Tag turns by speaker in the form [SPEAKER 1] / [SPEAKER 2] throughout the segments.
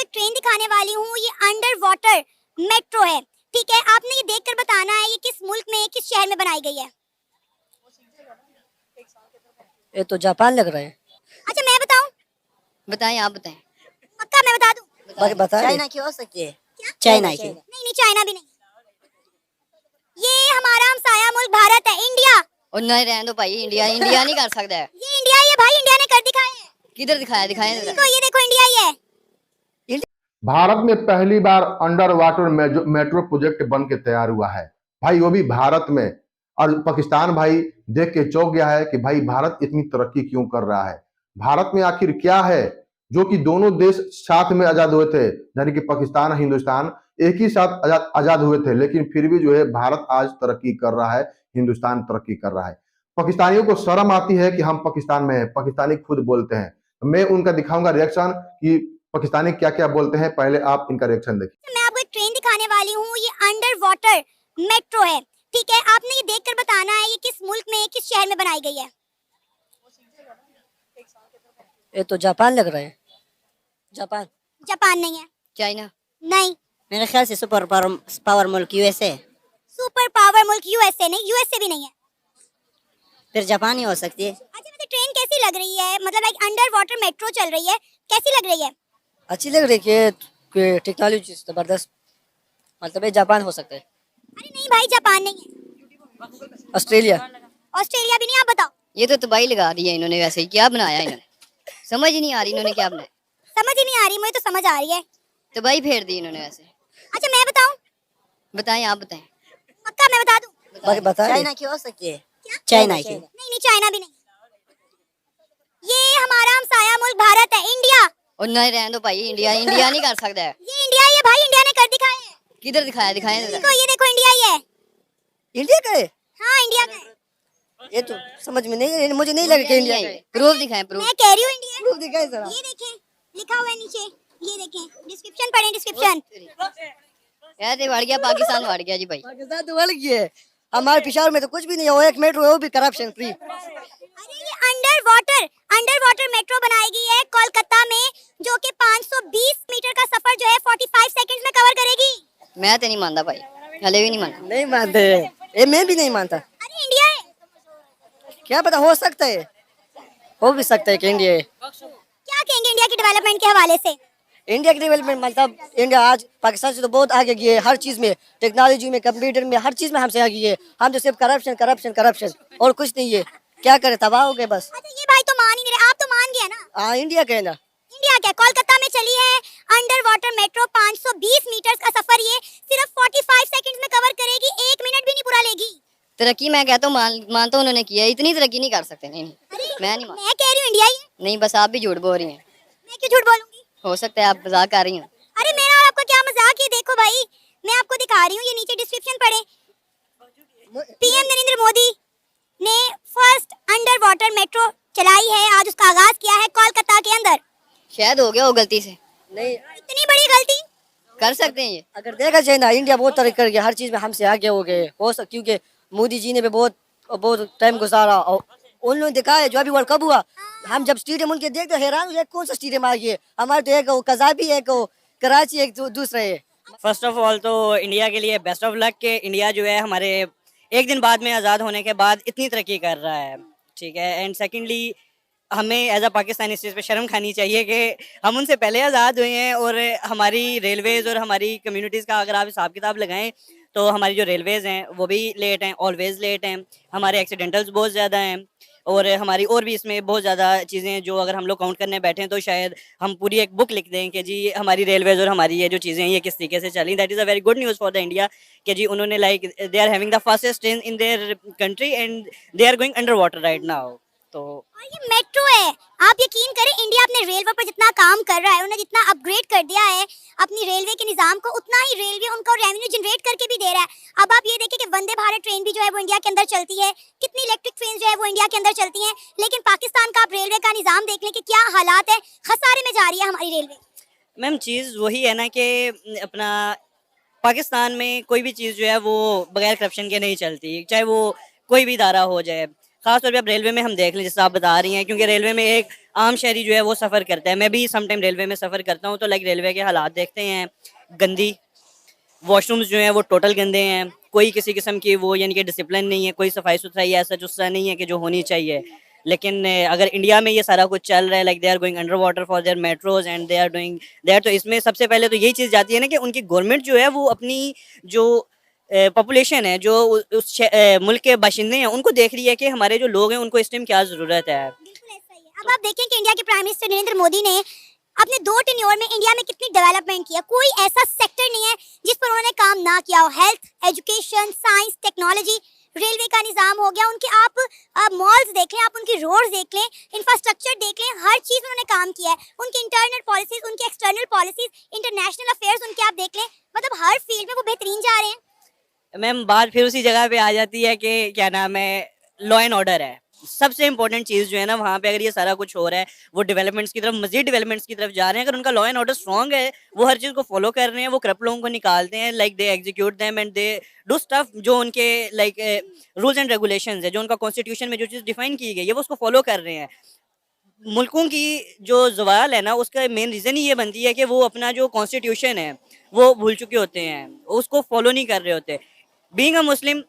[SPEAKER 1] एक ट्रेन दिखाने वाली हूँ। ये अंडर वाटर मेट्रो है। ठीक है, आपने ये देखकर बताना है ये किस मुल्क में, किस शहर में बनाई गई है।
[SPEAKER 2] ये तो जापान लग रहा है।
[SPEAKER 1] अच्छा मैं बताऊं?
[SPEAKER 3] बताएं, आप बताएं।
[SPEAKER 1] पक्का मैं बता दूं?
[SPEAKER 2] बता
[SPEAKER 3] चाइना की हो सकती है।
[SPEAKER 1] क्या?
[SPEAKER 3] चाइना की।
[SPEAKER 1] नहीं नहीं, चाइना भी नहीं। ये हमारा हमसाया मुल्क भारत है, इंडिया।
[SPEAKER 3] और नहीं रहने दो भाई, इंडिया इंडिया नहीं कर सकता है।
[SPEAKER 1] ये इंडिया ही है भाई, इंडिया ने कर दिखाया है।
[SPEAKER 3] किधर दिखाया, दिखाएं जरा।
[SPEAKER 1] देखो ये देखो, इंडिया ही है।
[SPEAKER 4] भारत में पहली बार अंडर वाटर मेट्रो प्रोजेक्ट बन के तैयार हुआ है भाई, वो भी भारत में। और पाकिस्तान भाई देख के चौंक गया है कि भाई भारत इतनी तरक्की क्यों कर रहा है। भारत में आखिर क्या है जो कि दोनों देश साथ में आजाद हुए थे, यानी कि पाकिस्तान और हिंदुस्तान एक ही साथ आजाद हुए थे, लेकिन फिर भी जो है भारत आज तरक्की कर रहा है, हिंदुस्तान तरक्की कर रहा है। पाकिस्तानियों को शर्म आती है कि हम पाकिस्तान में हैं, पाकिस्तानी खुद बोलते हैं। मैं उनका दिखाऊंगा रिएक्शन कि पाकिस्तानी क्या क्या बोलते हैं, पहले आप इनका रिएक्शन देखिए।
[SPEAKER 1] मैं आपको एक ट्रेन दिखाने वाली हूँ। ये अंडर वाटर मेट्रो है। ठीक है, आपने ये देखकर बताना है ये किस मुल्क में, किस शहर में बनाई गई है।
[SPEAKER 2] ये तो जापान लग रहा है। जापान।
[SPEAKER 1] जापान नहीं है।
[SPEAKER 3] चाइना।
[SPEAKER 1] नहीं।
[SPEAKER 3] मेरे ख्याल से सुपर पावर मुल्क यूएसए।
[SPEAKER 1] सुपर पावर मुल्क यूएसए नहीं, यूएसए भी नहीं है।
[SPEAKER 3] फिर जापान ही हो सकती है।
[SPEAKER 1] अच्छा वैसे ट्रेन कैसी लग रही है? मतलब एक अंडर वाटर मेट्रो चल रही है, कैसी लग रही है?
[SPEAKER 2] अच्छी लग रही है कि टेक्नोलॉजी जबरदस्त, मतलब ये जापान हो सकता है।
[SPEAKER 1] अरे नहीं भाई, जापान नहीं है।
[SPEAKER 2] ऑस्ट्रेलिया।
[SPEAKER 1] ऑस्ट्रेलिया भी नहीं। आप बताओ।
[SPEAKER 3] ये तो तबाही लगा दी है इन्होंने, वैसे ही क्या बनाया इन्होंने, समझ ही नहीं आ रही इन्होंने क्या बनाया।
[SPEAKER 1] समझ ही नहीं आ रही, मुझे तो समझ आ रही है।
[SPEAKER 3] तबाही फेर दी इन्होंने वैसे।
[SPEAKER 1] अच्छा मैं बताऊं?
[SPEAKER 3] बताएं, आप बताएं।
[SPEAKER 1] पक्का मैं बता दूं?
[SPEAKER 2] बता
[SPEAKER 3] चाइना की हो सकती है।
[SPEAKER 1] क्या?
[SPEAKER 3] चाइना की।
[SPEAKER 1] नहीं नहीं, चाइना भी नहीं। ये हमारा हमसाया मुल्क भारत है, इंडिया।
[SPEAKER 3] और नहीं रहने दो भाई, इंडिया इंडिया नहीं कर सकता है।
[SPEAKER 1] ये इंडिया ही है भाई, इंडिया ने कर दिखाया है।
[SPEAKER 3] किधर दिखाया, दिखाएं जरा।
[SPEAKER 1] देखो ये देखो, इंडिया ही है।
[SPEAKER 2] इंडिया का है।
[SPEAKER 1] हाँ इंडिया का है।
[SPEAKER 2] ये तो समझ में नहीं, मुझे नहीं लगा कि इंडिया का है।
[SPEAKER 3] प्रूफ दिखाएं, प्रूफ।
[SPEAKER 1] मैं कह रही हूँ इंडिया है।
[SPEAKER 2] प्रूफ दिखाए जरा।
[SPEAKER 1] ये देखें, लिखा हुआ है नीचे। ये देखें, डिस्क्रिप्शन पढ़ें, डिस्क्रिप्शन।
[SPEAKER 3] यार ये बढ़ गया, पाकिस्तान बढ़ गया जी भाई।
[SPEAKER 2] पाकिस्तान तो अलग ही है, हमारे पिशावर में तो कुछ भी नहीं है, वो एक मेट्रो है, वो भी करप्शन फ्री।
[SPEAKER 1] अरे ये अंडर वाटर मेट्रो बनाई गई है कोलकाता में, जो कि 520 मीटर का सफर जो है 45 सेकंड्स में कवर करेगी।
[SPEAKER 3] मैं तो नहीं मानता भाई, हले भी नहीं मानता।
[SPEAKER 2] नहीं मानते, ये मैं भी नहीं मानता।
[SPEAKER 1] अरे इंडिया है।
[SPEAKER 2] क्या पता, हो सकता है, हो भी सकता है कि इंडिया है।
[SPEAKER 1] क्या कहेंगे इंडिया की डेवलपमेंट के हवाले से?
[SPEAKER 2] इंडिया की डेवलपमेंट मतलब इंडिया आज पाकिस्तान से तो बहुत आगे गई है, हर चीज में, टेक्नोलॉजी में, कंप्यूटर में, हर चीज में हमसे आगे है। हम तो सिर्फ करप्शन करप्शन करप्शन और कुछ नहीं है। क्या करे, तबाह हो गए बस।
[SPEAKER 1] अच्छा ये भाई तो मान ही नहीं रहे, आप तो मान गया ना।
[SPEAKER 2] हाँ इंडिया का है ना।
[SPEAKER 1] इंडिया क्या, कोलकाता में चली है अंडर वाटर मेट्रो। 520 मीटर का सफर ये सिर्फ 45 सेकंड्स में कवर करेगी, 1 मिनट भी नहीं पूरा लेगी।
[SPEAKER 3] तरक्की मैं कहता हूँ मानता हूँ उन्होंने किया, इतनी तरक्की नहीं कर सकते। नहीं मैं नहीं
[SPEAKER 1] मैं कह रही हूँ इंडिया ही है।
[SPEAKER 3] नहीं, बस आप भी झूठ बोल रही हैं।
[SPEAKER 1] मैं क्यों झूठ बोलूंगी?
[SPEAKER 3] हो सकता है आप मजाक कर रही हैं।
[SPEAKER 1] अरे मेरा और आपका क्या मजाक है? देखो भाई मैं आपको दिखा रही हूँ, ये नीचे डिस्क्रिप्शन पढ़े। पीएम नरेंद्र मोदी ने फर्स्ट अंडर वाटर मेट्रो चलाई है, आज उसका आगाज किया है कोलकाता के अंदर।
[SPEAKER 3] शायद हो गया हो गलती से।
[SPEAKER 2] नहीं,
[SPEAKER 1] इतनी बड़ी गलती
[SPEAKER 3] कर सकते हैं ये।
[SPEAKER 2] अगर देखा जाए ना, इंडिया बहुत तरक्की कर गया, हर चीज में हमसे आगे हो गए। हो सकता क्योंकि मोदी जी ने भी बहुत बहुत टाइम गुजारा, और उन्होंने दिखाया जो अभी वर्ल्ड कप हुआ, हम जब स्टेडियम उनके देखते हैरान हुए, कौन सा स्टेडियम आ गया हमारे, तो एक कजाबी, एक कराची, एक दूसरा है।
[SPEAKER 5] फर्स्ट ऑफ ऑल तो इंडिया के लिए बेस्ट ऑफ लक के इंडिया जो है हमारे एक दिन बाद में आज़ाद होने के बाद इतनी तरक्की कर रहा है, ठीक है। एंड सेकेंडली हमें एज अ पाकिस्तानी इस चीज़ पे शर्म खानी चाहिए कि हम उनसे पहले आज़ाद हुए हैं, और हमारी रेलवेज़ और हमारी कम्युनिटीज़ का अगर आप हिसाब किताब लगाएं तो हमारी जो रेलवेज़ हैं वो भी लेट हैं, ऑलवेज़ लेट हैं। हमारे एक्सीडेंटल्स बहुत ज़्यादा हैं, और हमारी और भी इसमें बहुत ज़्यादा चीज़ें हैं जो अगर हम लोग काउंट करने बैठें तो शायद हम पूरी एक बुक लिख दें कि जी हमारी रेलवेज़ और हमारी ये जो चीज़ें हैं ये किस तरीके से चली। That is a very good news for the India कि जी उन्होंने like they are having the fastest train in their country and they are going under water right now. तो
[SPEAKER 1] और ये मेट्रो है। आप यकीन करें, इंडिया अपने रेलवे पर जितना काम कर रहा है, उन्होंने जितना अपग्रेड कर दिया है अपनी रेलवे के निजाम को, उतना ही रेलवे उनको रेवेन्यू जनरेट करके भी दे रहा है। अब आप ये देखें कि वंदे भारत ट्रेन भी जो है वो इंडिया के अंदर चलती है, कितनी इलेक्ट्रिक ट्रेन जो है वो इंडिया के अंदर चलती हैं। लेकिन पाकिस्तान का आप रेलवे का निजाम देख लें कि क्या हालात है, खसारे में जा रही है हमारी रेलवे।
[SPEAKER 5] मैम चीज़ वही है ना कि अपना पाकिस्तान में कोई भी चीज़ जो है वो बगैर करप्शन के नहीं चलती, चाहे वो कोई भी इदारा हो जाए, खासतौर पे अब रेलवे में हम देख लें, जैसे आप बता रही हैं, क्योंकि रेलवे में एक आम शहरी जो है वो सफ़र करता है, मैं भी समटाइम रेलवे में सफ़र करता हूँ, तो लाइक रेलवे के हालात देखते हैं, गंदी वॉशरूम्स जो हैं वो टोटल गंदे हैं, कोई किसी किस्म की वो यानी कि डिसिप्लिन नहीं है, कोई सफाई सुथराई ऐसा जुस्सा नहीं है कि जो होनी चाहिए। लेकिन अगर इंडिया में ये सारा कुछ चल रहा है, like they are going under water for their metros and they are doing their, तो इसमें सबसे पहले तो यही चीज़ जाती है ना कि उनकी गवर्नमेंट जो है वो अपनी जो पॉपुलेशन है, जो मुल्क के बाशिंदे हैं, उनको देख रही है कि हमारे जो लोग हैं उनको इस टाइम क्या ज़रूरत है।
[SPEAKER 1] बिल्कुल ऐसा ही है। अब आप देखें कि इंडिया के प्राइम मिनिस्टर नरेंद्र मोदी ने अपने 2 टेन्योर में इंडिया में कितनी डेवलपमेंट किया। कोई ऐसा सेक्टर नहीं है जिस पर उन्होंने काम ना किया हो। Health, education, science, technology, railway का निज़ाम हो गया, उनके आप मॉल्स देख लें, आप उनकी रोड्स देख लें, इंफ्रास्ट्रक्चर देख लें, हर चीज़ उन्होंने काम किया है। उनकी इंटरनल पॉलिसीज़, उनकी एक्सटर्नल पॉलिसीज़, इंटरनेशनल अफेयर्स उनके आप देख लें, मतलब हर फील्ड में वो बेहतरीन जा रहे हैं।
[SPEAKER 5] मैम बात फिर उसी जगह पे आ जाती है कि क्या नाम है, लॉ एंड ऑर्डर है सबसे इंपॉर्टेंट चीज़ जो है ना, वहाँ पे अगर ये सारा कुछ हो रहा है, वो डेवलपमेंट्स की तरफ, मजीद डेवलपमेंट्स की तरफ जा रहे हैं, अगर उनका लॉ एंड ऑर्डर स्ट्रॉन्ग है, वो हर चीज़ को फॉलो कर रहे हैं, वो करप्ट लोगों को निकालते हैं, like they execute them and they do stuff, जो उनके लाइक रूल्स एंड रेगुलेशंस है, जो उनका कॉन्स्टिट्यूशन में जो चीज़ डिफाइन की गई है, वो उसको फॉलो कर रहे हैं। मुल्कों की जो जवाल है ना, उसका मेन रीज़न ही ये बनती है कि वो अपना जो कॉन्स्टिट्यूशन है वो भूल चुके होते हैं, उसको फॉलो नहीं कर रहे होते। बीइंग अ मुस्लिम,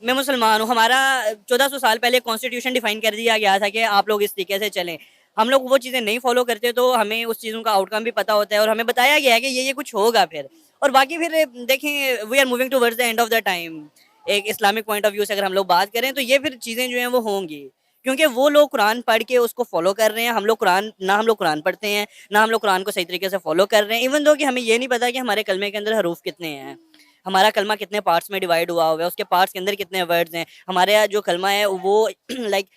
[SPEAKER 5] मैं मुसलमान हूँ, हमारा 1400 साल पहले कॉन्स्टिट्यूशन डिफाइन कर दिया गया था कि आप लोग इस तरीके से चलें। हम लोग वो चीज़ें नहीं फॉलो करते, तो हमें उस चीज़ों का आउटकम भी पता होता है और हमें बताया गया है कि ये कुछ होगा फिर। और बाकी फिर देखें, we are moving towards the end of the time. एक इस्लामिक पॉइंट ऑफ व्यू से अगर हम लोग बात करें, तो ये फिर चीज़ें जो हैं वो होंगी, क्योंकि वो लोग कुरान पढ़ के उसको फॉलो कर रहे हैं। हम लोग कुरान पढ़ते हैं, ना हम लोग कुरान को सही तरीके से फॉलो कर रहे हैं, इवन दो कि हमें ये नहीं पता कि हमारे कलमे के अंदर हरूफ कितने हैं, हमारा कलमा कितने पार्ट्स में डिवाइड हुआ हुआ है, उसके पार्ट्स के अंदर कितने वर्ड्स हैं, हमारे यहाँ जो कलमा है वो लाइक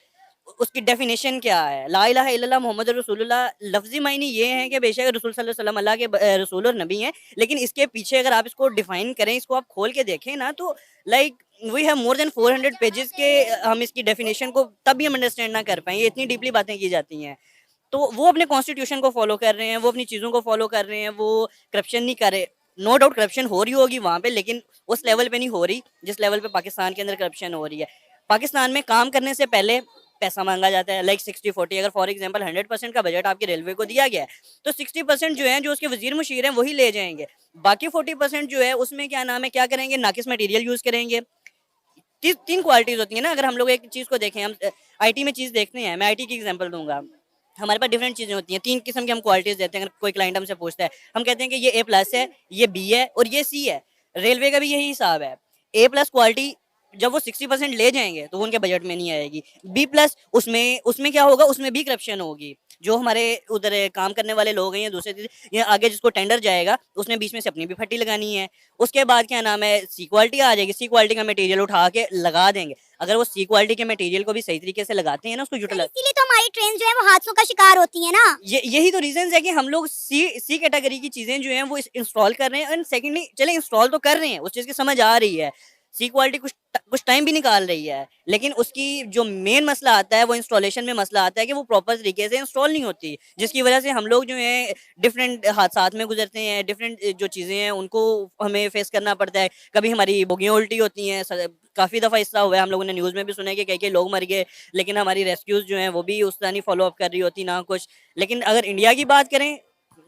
[SPEAKER 5] उसकी डेफिनेशन क्या है। ला इलाहा इल्लल्लाह मोहम्मद रसूलुल्लाह, लफ्जी मायने ये हैं कि बेशक रसूल सल्लल्लाहु अलैहि वसल्लम अल्लाह के रसूल और नबी हैं, लेकिन इसके पीछे अगर आप इसको डिफाइन करें, इसको आप खोल के देखें ना, तो like we have more than 400 pages के, हम इसकी डेफिनेशन को तब भी हम अंडरस्टैंड ना कर पाएँ, ये इतनी डीपली बातें की जाती हैं। तो वो अपने कॉन्स्टिट्यूशन को फॉलो कर रहे हैं, वो अपनी चीज़ों को फॉलो कर रहे हैं, वो करप्शन नहीं कर रहे। नो डाउट करप्शन हो रही होगी वहाँ पे, लेकिन उस लेवल पे नहीं हो रही जिस लेवल पे पाकिस्तान के अंदर करप्शन हो रही है। पाकिस्तान में काम करने से पहले पैसा मांगा जाता है, लाइक 60-40। अगर फॉर एग्जांपल 100% का बजट आपकी रेलवे को दिया गया है, तो 60% जो है, जो उसके वजीर मुशीर हैं, वही ले जाएंगे। बाकी 40% जो है, उसमें क्या नाम है, क्या करेंगे, नाकिस मटेरियल यूज़ करेंगे। तीन क्वालिटीज़ होती है ना, अगर हम लोग एक चीज़ को देखें, हम आईटी में चीज़ देखते हैं, मैं आईटी की एग्जांपल दूंगा। हमारे पास डिफरेंट चीज़ें होती हैं, 3 किस्म की हम क्वालिटीज़ देते हैं। अगर कोई क्लाइंट हमसे पूछता है, हम कहते हैं कि ये A+ है, ये B है और ये C है। रेलवे का भी यही हिसाब है। A+ क्वालिटी जब वो 60% ले जाएंगे, तो वो उनके बजट में नहीं आएगी। B+ उसमें क्या होगा, उसमें भी करप्शन होगी। जो हमारे उधर काम करने वाले लोग हैं या दूसरे या आगे जिसको टेंडर जाएगा, उसने बीच में से अपनी भी फट्टी लगानी है। उसके बाद क्या नाम है, C क्वालिटी आ जाएगी, C क्वालिटी का मटेरियल उठा के लगा देंगे। अगर वो C क्वालिटी के मटेरियल को भी सही तरीके से लगाते हैं ना, उसको यूटिलाइज,
[SPEAKER 1] इसीलिए तो हमारी ट्रेन जो है वो हादसों का शिकार होती है ना।
[SPEAKER 5] यही तो रीजन है कि हम लोग सी कैटेगरी की चीजें जो हैं वो इंस्टॉल कर रहे हैं। एंड सेकेंडली, चले इंस्टॉल तो कर रहे हैं, उस चीज की समझ आ रही है, सी क्वालिटी कुछ टाइम भी निकाल रही है, लेकिन उसकी जो मेन मसला आता है, वो इंस्टॉलेशन में मसला आता है कि वो प्रॉपर तरीके से इंस्टॉल नहीं होती, जिसकी वजह से हम लोग जो है डिफरेंट हादसात में गुजरते हैं। डिफरेंट जो चीज़ें हैं उनको हमें फेस करना पड़ता है। कभी हमारी बोगियाँ उल्टी होती हैं, काफ़ी दफ़ा ऐसा हुआ है, हम लोगों ने न्यूज़ में भी सुना है कि कई लोग मर गए, लेकिन हमारी रेस्क्यूज़ जो हैं वो भी उस तरह नहीं फॉलो अप कर रही होती ना कुछ। लेकिन अगर इंडिया की बात करें,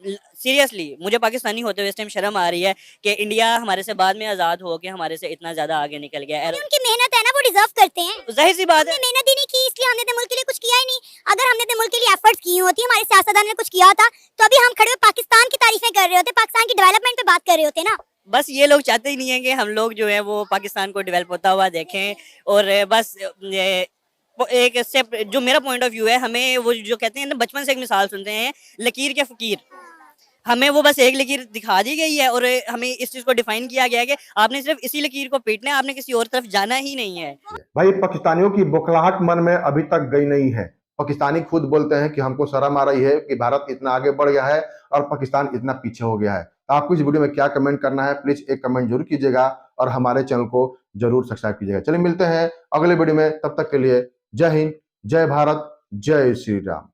[SPEAKER 5] सीरियसली मुझे पाकिस्तानी होते हुए इस टाइम शर्म आ रही है कि इंडिया हमारे से बाद में आज़ाद हो के हमारे से इतना ज़्यादा आगे निकल गया है।
[SPEAKER 1] उनकी मेहनत है ना, वो डिजर्व करते हैं।
[SPEAKER 5] जाहिर सी बात है,
[SPEAKER 1] हमने मेहनत ही नहीं की, इसलिए हमने अपने मुल्क के लिए कुछ किया ही नहीं। अगर हमने अपने मुल्क के लिए एफर्ट्स किए होती, हमारे सियासतदान ने कुछ किया होता, तो अभी हम खड़े हुए पाकिस्तान की तारीफें कर रहे होते, पाकिस्तान की डेवलपमेंट पे बात कर रहे होते ना।
[SPEAKER 5] बस ये लोग चाहते ही नहीं है कि हम लोग जो है वो पाकिस्तान को डेवलप होता हुआ देखें। और बस एक स्टेप, जो मेरा पॉइंट ऑफ व्यू है, हमें वो जो कहते हैं ना, बचपन से एक मिसाल सुनते हैं, लकीर के फकीर, हमें वो बस एक लकीर दिखा दी गई है और हमें इस चीज़ को डिफाइन किया गया है कि आपने सिर्फ इसी लकीर को पीटना है, आपने किसी और तरफ जाना ही नहीं है।
[SPEAKER 4] भाई पाकिस्तानियों की बौखलाहट मन में अभी तक गई नहीं है। पाकिस्तानी खुद बोलते हैं कि हमको शर्म आ रही है कि भारत इतना आगे बढ़ गया है और पाकिस्तान इतना पीछे हो गया है। तो आपको इस वीडियो में क्या कमेंट करना है, प्लीज एक कमेंट जरूर कीजिएगा और हमारे चैनल को जरूर सब्सक्राइब कीजिएगा। चलिए मिलते हैं अगले वीडियो में, तब तक के लिए जय हिंद, जय भारत, जय श्री राम।